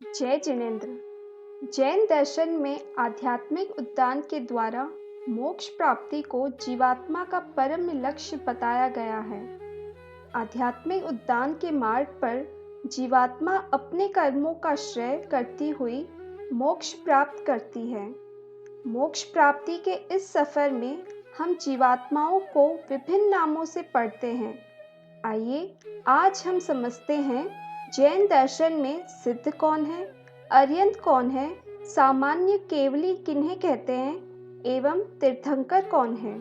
जय जिनेन्द्र। जैन दर्शन में आध्यात्मिक उद्यान के द्वारा मोक्ष प्राप्ति को जीवात्मा का परम लक्ष्य बताया गया है। आध्यात्मिक उद्यान के मार्ग पर जीवात्मा अपने कर्मों का श्रेय करती हुई मोक्ष प्राप्त करती है। मोक्ष प्राप्ति के इस सफर में हम जीवात्माओं को विभिन्न नामों से पढ़ते हैं। आइए आज हम समझते हैं जैन दर्शन में सिद्ध कौन है, अर्यंत कौन है, सामान्य केवली किन्हें कहते हैं एवं तीर्थंकर कौन है।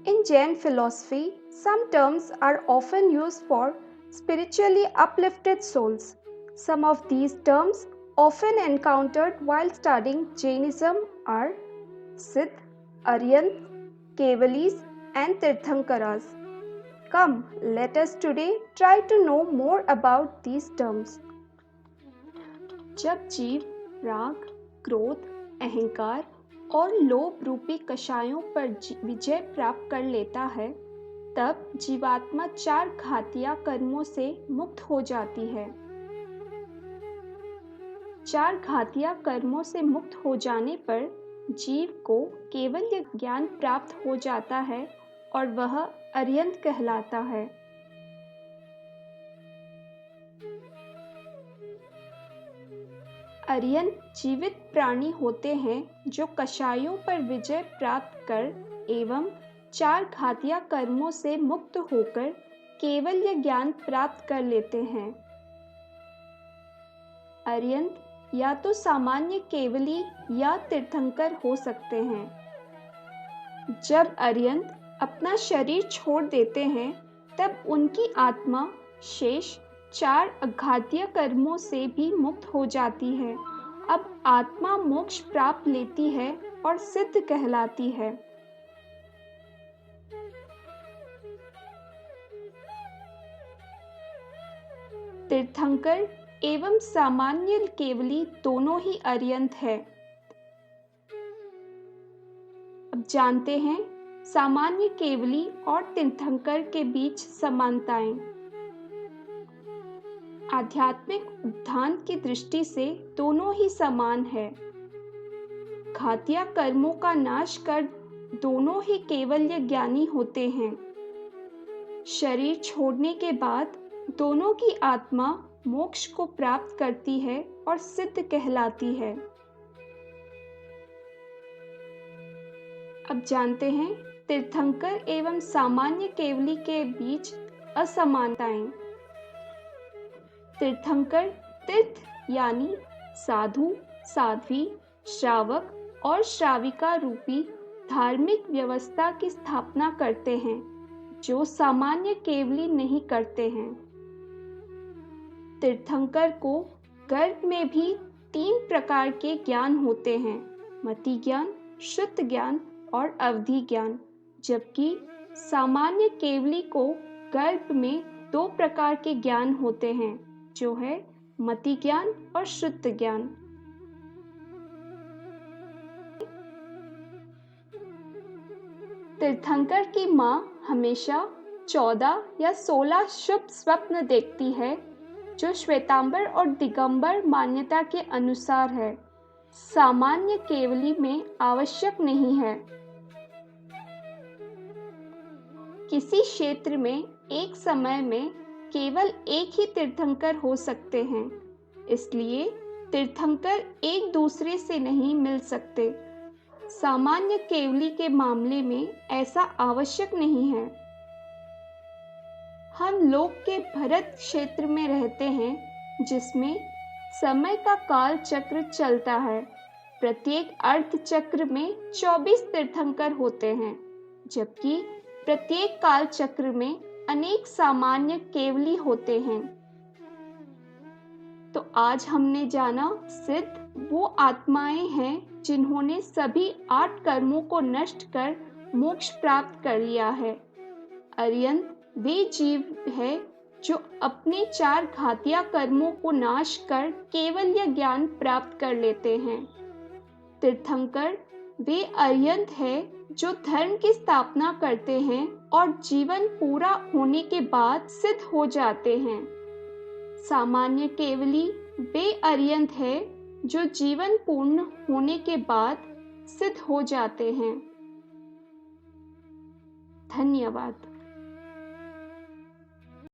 In Jain philosophy, some terms are often used for spiritually uplifted souls. Some of these terms often encountered while studying Jainism are Siddh, Aryant, Kevalis and Tirthankaras. Come, let us today try to know more about these terms. जब जीव राग, क्रोध, अहंकार और लोभ रूपी कषायों पर विजय प्राप्त कर लेता है, तब जीवात्मा चार घातिया कर्मों से मुक्त हो जाती है। चार घातिया कर्मों से मुक्त हो जाने पर जीव को केवल ज्ञान प्राप्त हो जाता है और वह अर्यंत कहलाता है। अर्यंत जीवित प्राणी होते हैं जो कषायों पर विजय प्राप्त कर एवं चार घातिया कर्मों से मुक्त होकर केवल ज्ञान प्राप्त कर लेते हैं। अर्यंत या तो सामान्य केवली या तीर्थंकर हो सकते हैं। जब अर्यंत अपना शरीर छोड़ देते हैं, तब उनकी आत्मा शेष चार अघातीय कर्मों से भी मुक्त हो जाती है। अब आत्मा मोक्ष प्राप्त लेती है और सिद्ध कहलाती है। तीर्थंकर एवं सामान्य केवली दोनों ही अर्यंत है। अब जानते हैं सामान्य केवली और तीर्थंकर के बीच समानताएं। आध्यात्मिक उद्धान की दृष्टि से दोनों ही समान है। घातिया कर्मों का नाश कर दोनों ही केवल्य ज्ञानी होते हैं। शरीर छोड़ने के बाद दोनों की आत्मा मोक्ष को प्राप्त करती है और सिद्ध कहलाती है। अब जानते हैं तीर्थंकर एवं सामान्य केवली के बीच असमानताएं। तीर्थंकर तीर्थ यानी साधु, साध्वी, श्रावक और श्राविका रूपी धार्मिक व्यवस्था की स्थापना करते हैं, जो सामान्य केवली नहीं करते हैं। तीर्थंकर को गर्भ में भी तीन प्रकार के ज्ञान होते हैं, मति ज्ञान, शुद्ध ज्ञान और अवधि ज्ञान, जबकि सामान्य केवली को गर्भ में दो प्रकार के ज्ञान होते हैं, जो है मति ज्ञान और शुद्ध ज्ञान। तीर्थंकर की मां हमेशा 14 या 16 शुभ स्वप्न देखती है, जो श्वेतांबर और दिगंबर मान्यता के अनुसार है। सामान्य केवली में आवश्यक नहीं है। किसी क्षेत्र में एक समय में केवल एक ही तीर्थंकर हो सकते हैं, इसलिए तीर्थंकर एक दूसरे से नहीं मिल सकते। सामान्य केवली के मामले में ऐसा आवश्यक नहीं है। हम लोक के भरत क्षेत्र में रहते हैं, जिसमें समय का काल चक्र चलता है। प्रत्येक अर्ध चक्र में 24 तीर्थंकर होते हैं, जबकि प्रत्येक काल चक्र में अनेक सामान्य केवली होते हैं। तो आज हमने जाना सिद्ध वो आत्माएं हैं जिन्होंने सभी 8 कर्मों को नष्ट कर मोक्ष प्राप्त कर लिया है। अर्यंत वे जीव है जो अपने 4 घातिया कर्मों को नाश कर केवल्य ज्ञान प्राप्त कर लेते हैं। तीर्थंकर वे अर्यंत है जो धर्म की स्थापना करते हैं और जीवन पूरा होने के बाद सिद्ध हो जाते हैं। सामान्य केवली बेअरियंत है जो जीवन पूर्ण होने के बाद सिद्ध हो जाते हैं। धन्यवाद।